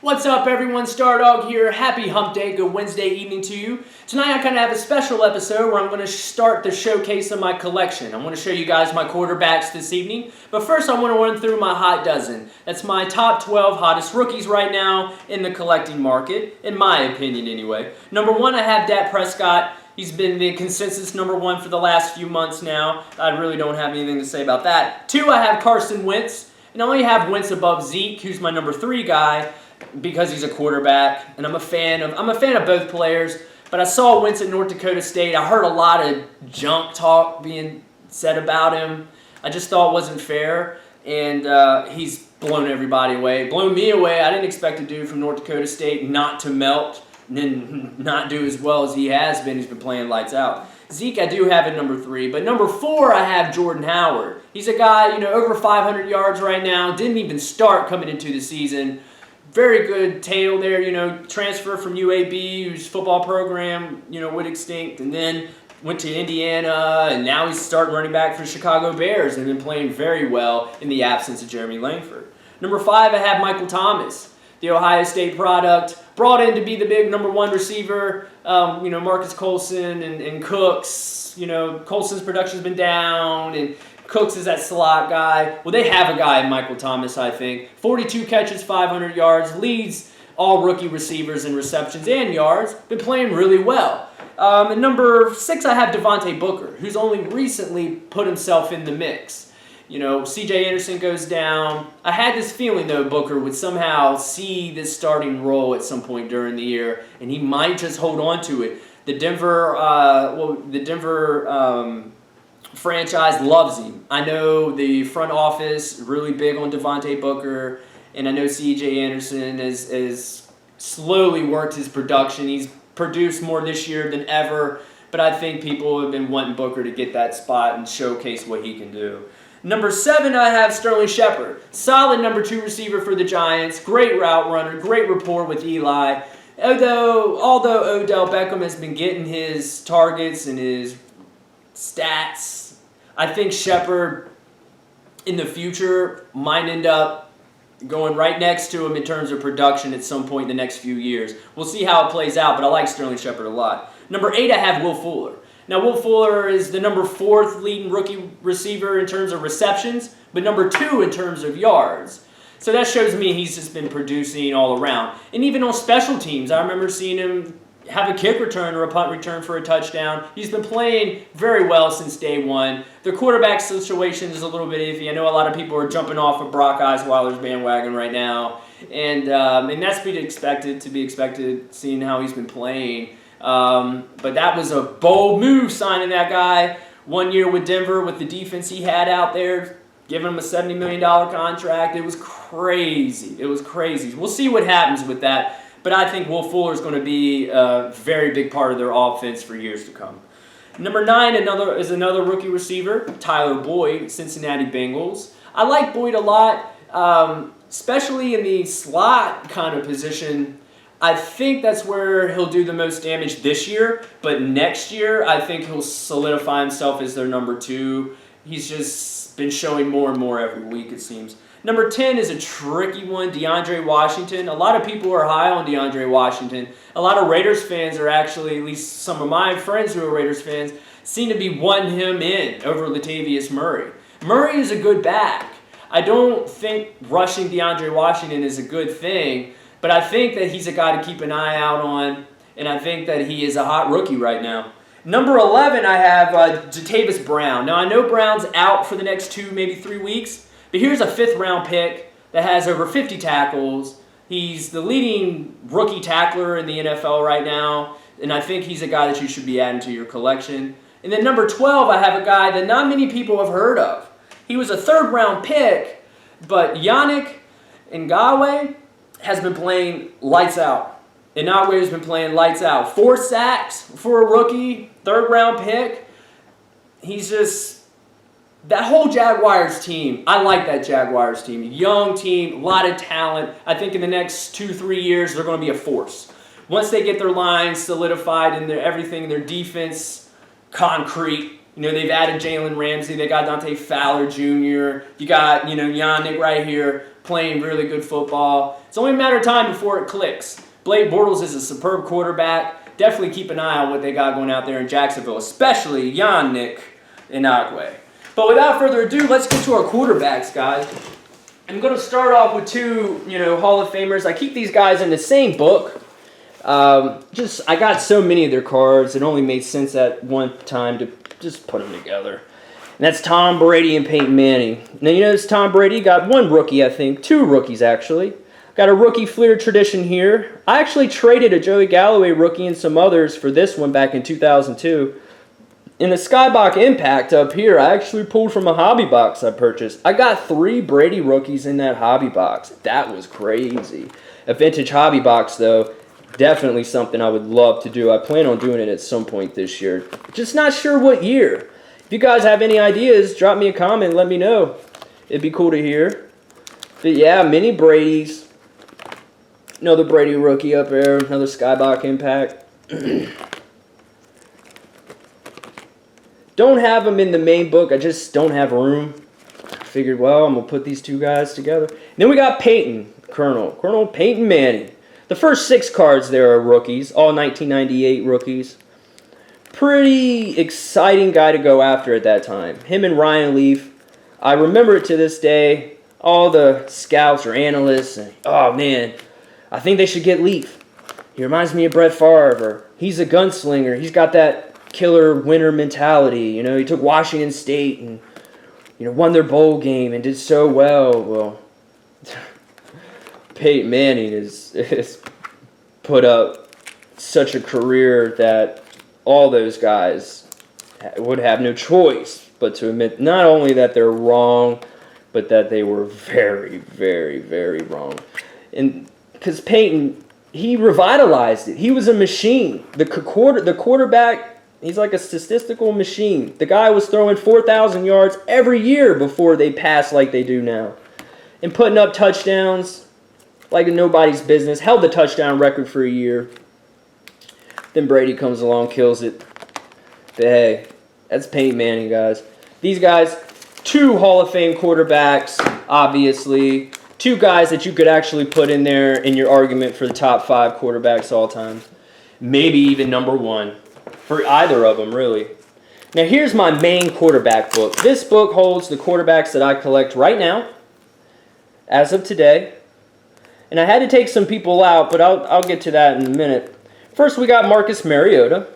What's up, everyone? Stardog here. Happy hump day. Good Wednesday evening to you. Tonight I kind of have a special episode where I'm going to start the showcase of my collection. I'm going to show you guys my quarterbacks this evening. But first I want to run through my hot dozen. That's my top 12 hottest rookies right now in the collecting market, in my opinion anyway. Number 1, I have Dak Prescott. He's been the consensus number 1 for the last few months now. I really don't have anything to say about that. 2, I have Carson Wentz. And I only have Wentz above Zeke, who's my number 3 guy, because he's a quarterback, and I'm a fan of both players. But I saw Wentz at North Dakota State. I heard a lot of junk talk being said about him. I just thought it wasn't fair, and he's blown everybody away. Blown me away. I didn't expect a dude from North Dakota State not to melt and then not do as well as he has been. He's been playing lights out. Zeke, I do have at number 3. But number 4, I have Jordan Howard. He's a guy, over 500 yards right now. Didn't even start coming into the season. Very good tail there, transfer from UAB, whose football program, went extinct, and then went to Indiana, and now he's starting running back for the Chicago Bears and been playing very well in the absence of Jeremy Langford. Number 5, I have Michael Thomas, the Ohio State product, brought in to be the big number 1 receiver. Marcus Colson and Cooks. Colson's production's been down, and Cooks is that slot guy. Well, they have a guy in Michael Thomas, I think. 42 catches, 500 yards, leads all rookie receivers in receptions and yards. Been playing really well. At number 6, I have Devontae Booker, who's only recently put himself in the mix. C.J. Anderson goes down. I had this feeling, though, Booker would somehow see this starting role at some point during the year, and he might just hold on to it. The Denver franchise loves him. I know the front office really big on Devontae Booker, and I know C.J. Anderson has slowly worked his production. He's produced more this year than ever, but I think people have been wanting Booker to get that spot and showcase what he can do. Number 7, I have Sterling Shepard. Solid number 2 receiver for the Giants. Great route runner. Great rapport with Eli. Although Odell Beckham has been getting his targets and his stats, I think Shepard in the future might end up going right next to him in terms of production at some point in the next few years. We'll see how it plays out, but I like Sterling Shepard a lot. Number 8, I have Will Fuller. Now, Will Fuller is the number 4th leading rookie receiver in terms of receptions, but number 2 in terms of yards. So that shows me he's just been producing all around. And even on special teams, I remember seeing him have a kick return or a punt return for a touchdown. He's been playing very well since day one. The quarterback situation is a little bit iffy. I know a lot of people are jumping off of Brock Osweiler's bandwagon right now, and that's to be expected, seeing how he's been playing. But that was a bold move, signing that guy 1 year with Denver with the defense he had out there, giving him a $70 million contract. It was crazy. We'll see what happens with that. But I think Will Fuller is going to be a very big part of their offense for years to come. Number 9 is another rookie receiver, Tyler Boyd, Cincinnati Bengals. I like Boyd a lot, especially in the slot kind of position. I think that's where he'll do the most damage this year, but next year I think he'll solidify himself as their number 2. He's just been showing more and more every week, it seems. Number 10 is a tricky one, DeAndre Washington. A lot of people are high on DeAndre Washington. A lot of Raiders fans are actually, at least some of my friends who are Raiders fans, seem to be wanting him in over Latavius Murray. Murray is a good back. I don't think rushing DeAndre Washington is a good thing, but I think that he's a guy to keep an eye out on, and I think that he is a hot rookie right now. Number 11, I have Jatavis Brown. Now, I know Brown's out for the next 2, maybe 3 weeks, but here's a 5th-round pick that has over 50 tackles. He's the leading rookie tackler in the NFL right now, and I think he's a guy that you should be adding to your collection. And then number 12, I have a guy that not many people have heard of. He was a 3rd-round pick, but Yannick Ngakoue has been playing lights out. Ngakoue has been playing lights out. 4 sacks for a rookie, 3rd-round pick. He's just... That whole Jaguars team, I like that Jaguars team. Young team, a lot of talent. I think in the next 2-3 years, they're going to be a force. Once they get their lines solidified and everything, their defense concrete. They've added Jalen Ramsey. They got Dante Fowler Jr. You got, Yannick right here playing really good football. It's only a matter of time before it clicks. Blake Bortles is a superb quarterback. Definitely keep an eye on what they got going out there in Jacksonville, especially Yannick Ngakoue. But without further ado, let's get to our quarterbacks, guys. I'm going to start off with two, Hall of Famers. I keep these guys in the same book. I got so many of their cards, it only made sense at one time to just put them together. And that's Tom Brady and Peyton Manning. Now, this Tom Brady got one rookie, I think. Two rookies, actually. Got a rookie Fleer tradition here. I actually traded a Joey Galloway rookie and some others for this one back in 2002. In the Skybox Impact up here, I actually pulled from a hobby box I purchased. I got 3 Brady rookies in that hobby box. That was crazy. A vintage hobby box, though, definitely something I would love to do. I plan on doing it at some point this year. Just not sure what year. If you guys have any ideas, drop me a comment, let me know. It'd be cool to hear. But yeah, mini Brady's. Another Brady rookie up there. Another Skybox Impact. Don't have them in the main book. I just don't have room. I figured, well, I'm going to put these two guys together. And then we got Peyton, Colonel Peyton Manning. The first 6 cards there are rookies, all 1998 rookies. Pretty exciting guy to go after at that time. Him and Ryan Leaf. I remember it to this day. All the scouts or analysts, and, oh man, I think they should get Leaf. He reminds me of Brett Favre. He's a gunslinger. He's got that killer winner mentality. He took Washington State and won their bowl game and did so well. Well, Peyton Manning is put up such a career that all those guys would have no choice but to admit not only that they're wrong, but that they were very, very, very wrong. And because Peyton, he revitalized it. He was a machine. The quarterback, he's like a statistical machine. The guy was throwing 4,000 yards every year before they passed like they do now. And putting up touchdowns like nobody's business. Held the touchdown record for a year. Then Brady comes along, kills it. But hey, that's Peyton Manning, guys. These guys, 2 Hall of Fame quarterbacks, obviously. 2 guys that you could actually put in there in your argument for the top 5 quarterbacks all time. Maybe even number 1 for either of them, really. Now, here's my main quarterback book. This book holds the quarterbacks that I collect right now, as of today. And I had to take some people out, but I'll get to that in a minute. First, we got Marcus Mariota.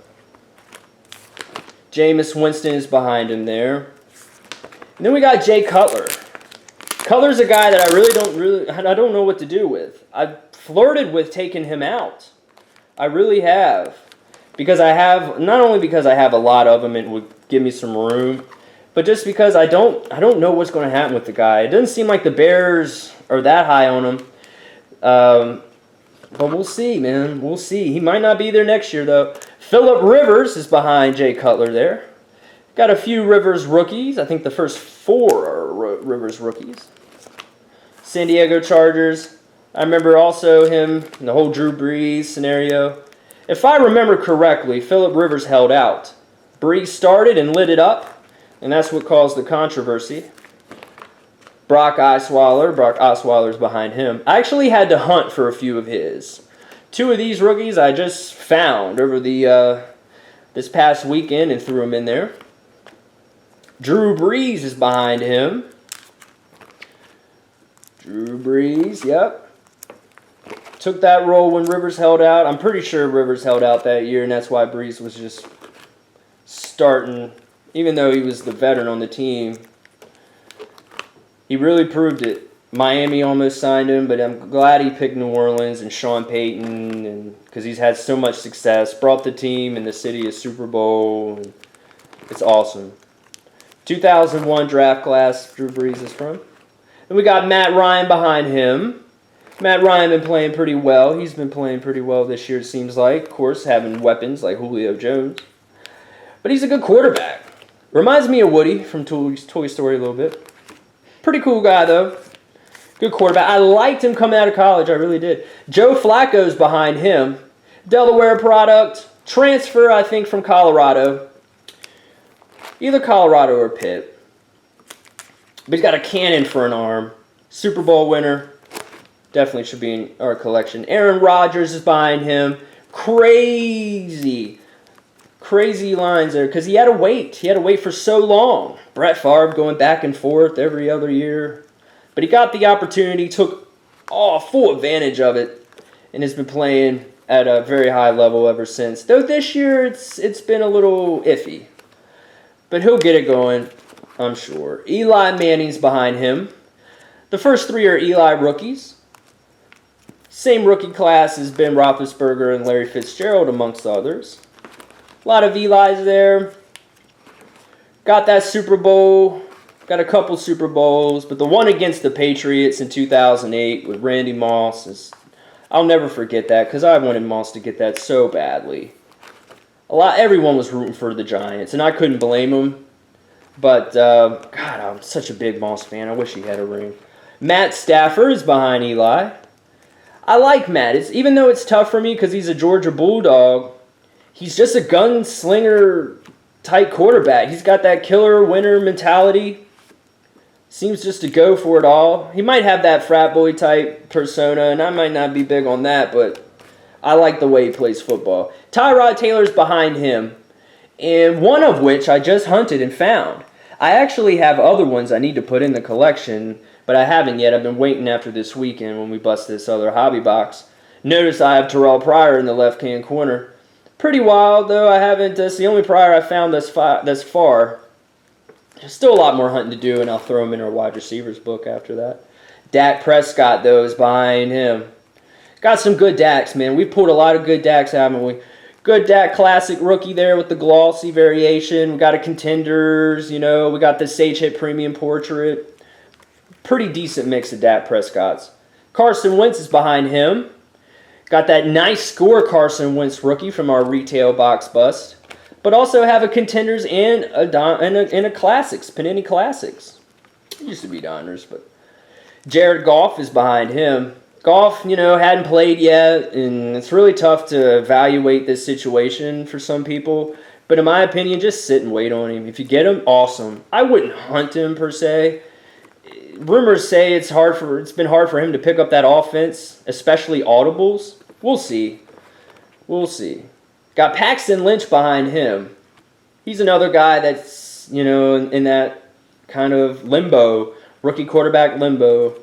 Jameis Winston is behind him there. And then we got Jay Cutler. Cutler's a guy that I don't know what to do with. I've flirted with taking him out. I really have. Because not only because I have a lot of them and it would give me some room, but just because I don't know what's going to happen with the guy. It doesn't seem like the Bears are that high on him. But we'll see, man. We'll see. He might not be there next year, though. Phillip Rivers is behind Jay Cutler there. Got a few Rivers rookies. I think the first 4 are Rivers rookies. San Diego Chargers. I remember also him in the whole Drew Brees scenario. If I remember correctly, Phillip Rivers held out. Brees started and lit it up, and that's what caused the controversy. Brock Osweiler's behind him. I actually had to hunt for a few of his. 2 of these rookies I just found over this past weekend and threw them in there. Drew Brees is behind him. Drew Brees, yep. Took that role when Rivers held out. I'm pretty sure Rivers held out that year, and that's why Brees was just starting. Even though he was the veteran on the team, he really proved it. Miami almost signed him, but I'm glad he picked New Orleans and Sean Payton, and because he's had so much success, brought the team and the city a Super Bowl. And it's awesome. 2001 draft class, Drew Brees is from. And we got Matt Ryan behind him. Matt Ryan been playing pretty well. He's been playing pretty well this year, it seems like. Of course, having weapons like Julio Jones. But he's a good quarterback. Reminds me of Woody from Toy Story a little bit. Pretty cool guy, though. Good quarterback. I liked him coming out of college. I really did. Joe Flacco's behind him. Delaware product. Transfer, I think, from Colorado. Either Colorado or Pitt. But he's got a cannon for an arm. Super Bowl winner. Definitely should be in our collection. Aaron Rodgers is behind him. Crazy lines there because he had to wait. He had to wait for so long. Brett Favre going back and forth every other year. But he got the opportunity, took full advantage of it, and has been playing at a very high level ever since. Though this year it's been a little iffy. But he'll get it going, I'm sure. Eli Manning's behind him. The first three are Eli rookies. Same rookie class as Ben Roethlisberger and Larry Fitzgerald, amongst others. A lot of Eli's there. Got that Super Bowl. Got a couple Super Bowls. But the one against the Patriots in 2008 with Randy Moss I'll never forget that because I wanted Moss to get that so badly. Everyone was rooting for the Giants, and I couldn't blame them. But, God, I'm such a big Moss fan. I wish he had a ring. Matt Stafford is behind Eli. I like Matt. Even though it's tough for me because he's a Georgia Bulldog, he's just a gunslinger-type quarterback. He's got that killer winner mentality. Seems just to go for it all. He might have that frat boy type persona, and I might not be big on that, but I like the way he plays football. Tyrod Taylor's behind him, and one of which I just hunted and found. I actually have other ones I need to put in the collection, but I haven't yet. I've been waiting after this weekend when we bust this other hobby box. Notice I have Terrell Pryor in the left-hand corner. Pretty wild, though. I haven't. That's the only Pryor I found thus far. There's still a lot more hunting to do, and I'll throw him in our wide receivers book after that. Dak Prescott, though, is behind him. Got some good Daks, man. We pulled a lot of good Daks, haven't we? Good Dak Classic rookie there with the glossy variation. We got a Contenders, we got the Sage Hit Premium Portrait. Pretty decent mix of Dak Prescotts. Carson Wentz is behind him. Got that nice score Carson Wentz rookie from our retail box bust. But also have a Contenders and a Classics, Panini Classics. It used to be Donners, but Jared Goff is behind him. Goff, hadn't played yet, and it's really tough to evaluate this situation for some people. But in my opinion, just sit and wait on him. If you get him, awesome. I wouldn't hunt him per se. Rumors say it's been hard for him to pick up that offense, especially audibles. We'll see. Got Paxton Lynch behind him. He's another guy that's, in that kind of limbo, rookie quarterback limbo.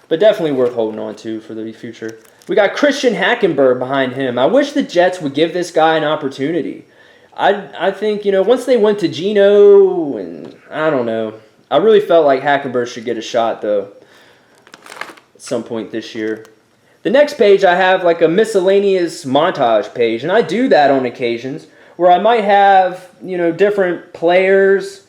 But definitely worth holding on to for the future. We got Christian Hackenberg behind him. I wish the Jets would give this guy an opportunity. I think, once they went to Geno, and I don't know. I really felt like Hackenberg should get a shot, though, at some point this year. The next page, I have like a miscellaneous montage page, and I do that on occasions where I might have, different players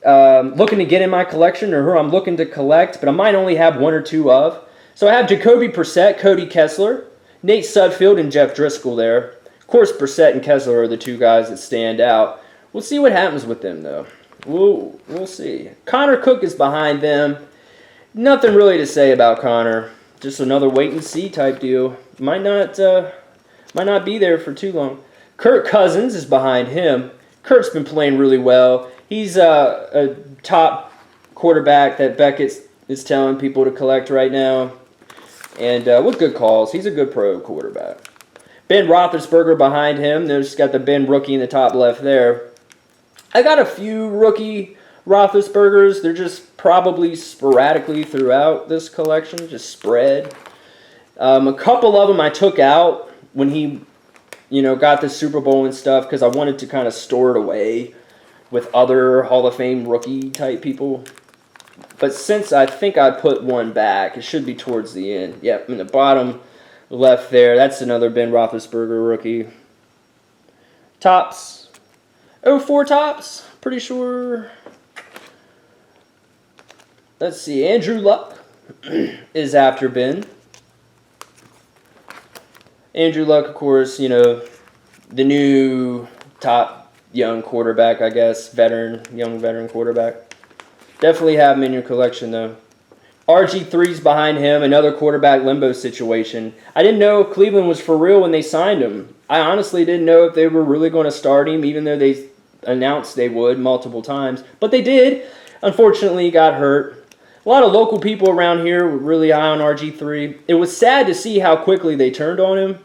looking to get in my collection or who I'm looking to collect, but I might only have one or two of. So I have Jacoby Brissett, Cody Kessler, Nate Sudfeld, and Jeff Driscoll there. Of course, Brissett and Kessler are the two guys that stand out. We'll see what happens with them, though. We'll see. Connor Cook is behind them. Nothing really to say about Connor. Just another wait and see type deal. Might not be there for too long. Kirk Cousins is behind him. Kirk's been playing really well. He's a top quarterback that Beckett is telling people to collect right now. And with good calls. He's a good pro quarterback. Ben Roethlisberger behind him. There's got the Ben rookie in the top left there. I got a few rookie Roethlisbergers. They're just probably sporadically throughout this collection, just spread. A couple of them I took out when he, got the Super Bowl and stuff because I wanted to kind of store it away with other Hall of Fame rookie type people. But since I think I put one back, it should be towards the end. Yep, in the bottom left there, that's another Ben Roethlisberger rookie. Tops. 04 tops, pretty sure. Let's see, Andrew Luck is after Ben. Andrew Luck, of course, the new top young quarterback, I guess, young veteran quarterback. Definitely have him in your collection, though. RG3's behind him, another quarterback limbo situation. I didn't know Cleveland was for real when they signed him. I honestly didn't know if they were really going to start him, even though they announced they would multiple times. But they did. Unfortunately, he got hurt. A lot of local people around here were really high on RG3. It was sad to see how quickly they turned on him.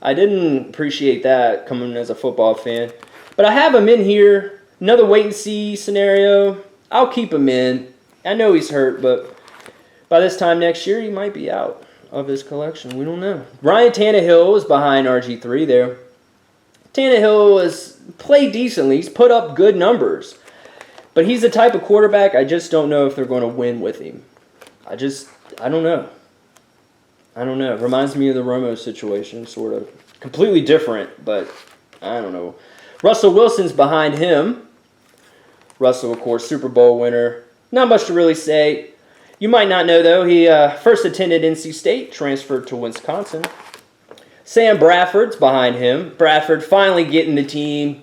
I didn't appreciate that coming as a football fan. But I have him in here. Another wait-and-see scenario. I'll keep him in. I know he's hurt, but by this time next year, he might be out of his collection. We don't know. Ryan Tannehill is behind RG3 there. Tannehill has played decently. He's put up good numbers. But he's the type of quarterback I just don't know if they're going to win with him. I don't know. It reminds me of the Romo situation, sort of. Completely different, but I don't know. Russell Wilson's behind him. Russell, of course, Super Bowl winner. Not much to really say. You might not know, though, he first attended NC State, transferred to Wisconsin. Sam Bradford's behind him. Bradford finally getting the team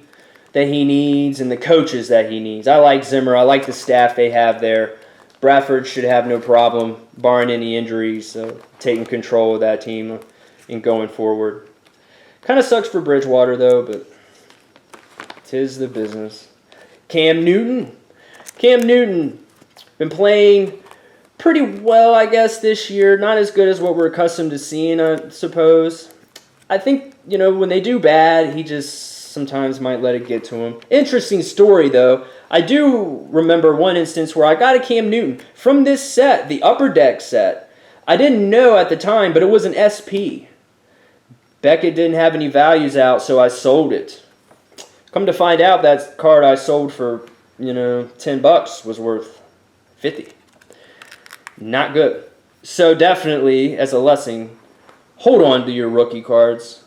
that he needs and the coaches that he needs. I like Zimmer. I like the staff they have there. Bradford should have no problem, barring any injuries, taking control of that team and going forward. Kind of sucks for Bridgewater, though, but 'tis the business. Cam Newton. Been playing pretty well, I guess, this year. Not as good as what we're accustomed to seeing, I suppose. I think, when they do bad, he just sometimes might let it get to him. Interesting story, though. I do remember one instance where I got a Cam Newton from this set, the Upper Deck set. I didn't know at the time, but it was an SP. Beckett didn't have any values out, so I sold it. Come to find out, that card I sold for, $10 was worth $50. Not good. So definitely, as a lesson, hold on to your rookie cards.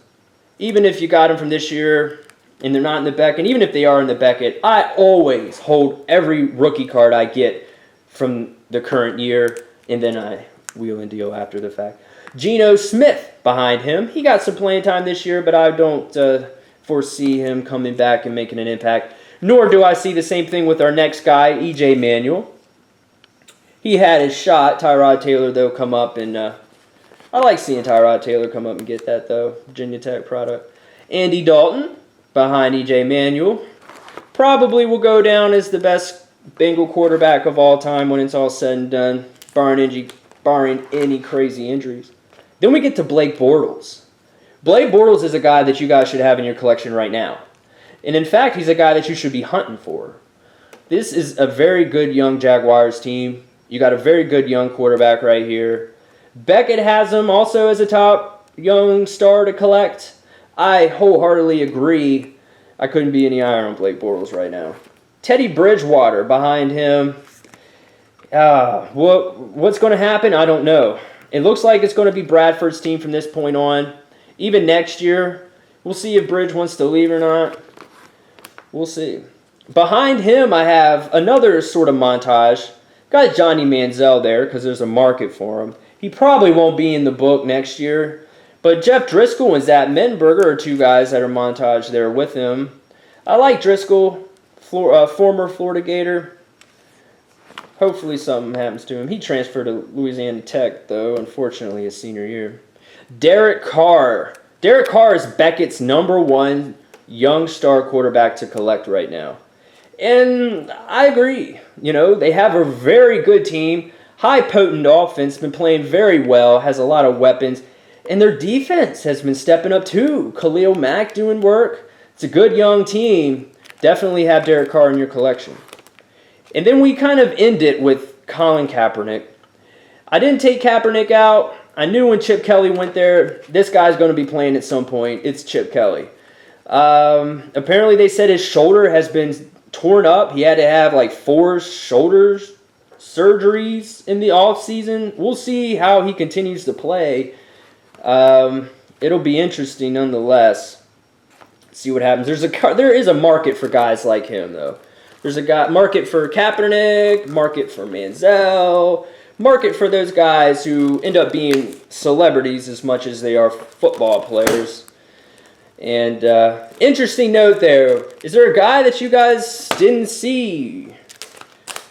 Even if you got them from this year and they're not in the Beckett, even if they are in the Beckett, I always hold every rookie card I get from the current year, and then I wheel and deal after the fact. Geno Smith behind him. He got some playing time this year, but I don't foresee him coming back and making an impact. Nor do I see the same thing with our next guy, E.J. Manuel. He had his shot. Tyrod Taylor, though, come up, and I like seeing Tyrod Taylor come up and get that, though. Virginia Tech product. Andy Dalton behind E.J. Manuel. Probably will go down as the best Bengal quarterback of all time when it's all said and done, barring any crazy injuries. Then we get to Blake Bortles. Blake Bortles is a guy that you guys should have in your collection right now. And in fact, he's a guy that you should be hunting for. This is a very good young Jaguars team. You got a very good young quarterback right here. Beckett has him also as a top young star to collect. I wholeheartedly agree. I couldn't be any higher on Blake Bortles right now. Teddy Bridgewater behind him. What's going to happen? I don't know. It looks like it's going to be Bradford's team from this point on. Even next year, we'll see if Bridge wants to leave or not. We'll see. Behind him, I have another sort of montage. Got Johnny Manziel there because there's a market for him. He probably won't be in the book next year. But Jeff Driscoll and Zach Menberger are two guys that are montaged there with him. I like Driscoll, former Florida Gator. Hopefully something happens to him. He transferred to Louisiana Tech, though, unfortunately, his senior year. Derek Carr. Derek Carr is Beckett's #1 young star quarterback to collect right now. And I agree. They have a very good team. High potent offense, been playing very well, has a lot of weapons. And their defense has been stepping up too. Khalil Mack doing work. It's a good young team. Definitely have Derek Carr in your collection. And then we kind of end it with Colin Kaepernick. I didn't take Kaepernick out. I knew when Chip Kelly went there, this guy's going to be playing at some point. It's Chip Kelly. Apparently they said his shoulder has been torn up. He had to have like 4 shoulder surgeries in the offseason. We'll see how he continues to play. It'll be interesting nonetheless. See what happens. There is a market for guys like him, though. There's a market for Kaepernick, market for Manziel, market for those guys who end up being celebrities as much as they are football players. And interesting note there. Is there a guy that you guys didn't see?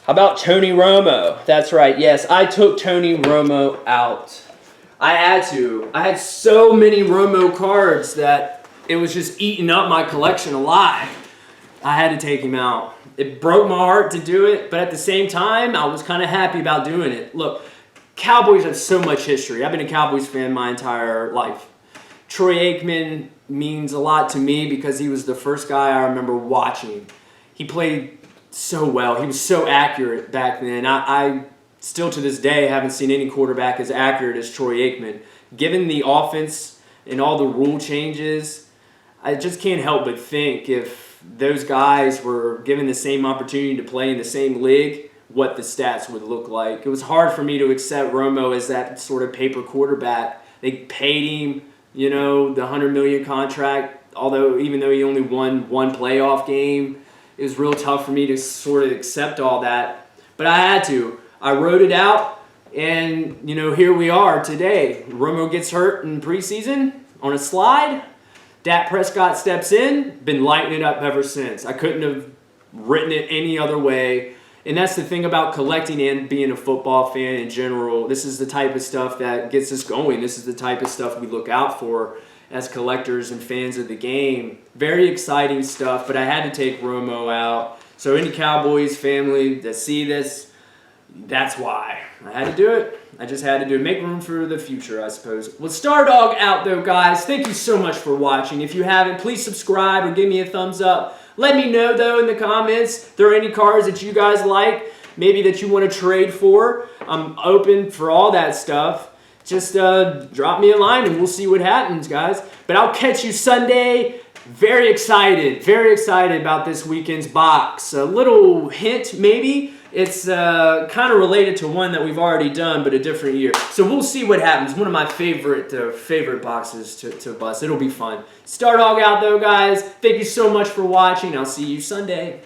How about Tony Romo? That's right. Yes, I took Tony Romo out. I had to. I had so many Romo cards that it was just eating up my collection alive. I had to take him out. It broke my heart to do it, but at the same time, I was kind of happy about doing it. Look, Cowboys have so much history. I've been a Cowboys fan my entire life. Troy Aikman means a lot to me because he was the first guy I remember watching. He played so well. He was so accurate back then. I still to this day haven't seen any quarterback as accurate as Troy Aikman. Given the offense and all the rule changes, I just can't help but think if those guys were given the same opportunity to play in the same league, what the stats would look like. It was hard for me to accept Romo as that sort of paper quarterback. They paid him, the $100 million contract, even though he only won one playoff game. It was real tough for me to sort of accept all that. But I had to. I wrote it out, and, here we are today. Romo gets hurt in preseason on a slide. Dak Prescott steps in, been lighting it up ever since. I couldn't have written it any other way. And that's the thing about collecting and being a football fan in general. This is the type of stuff that gets us going. This is the type of stuff we look out for as collectors and fans of the game. Very exciting stuff, but I had to take Romo out. So any Cowboys family that see this, that's why. I had to do it. I just had to do it. Make room for the future, I suppose. Well, Stardog out, though, guys. Thank you so much for watching. If you haven't, please subscribe or give me a thumbs up. Let me know, though, in the comments if there are any cards that you guys like, maybe that you want to trade for. I'm open for all that stuff. Just drop me a line and we'll see what happens, guys. But I'll catch you Sunday. Very excited about this weekend's box. A little hint, maybe. It's kind of related to one that we've already done, but a different year. So we'll see what happens. One of my favorite boxes to bust. It'll be fun. Stardog out, though, guys. Thank you so much for watching. I'll see you Sunday.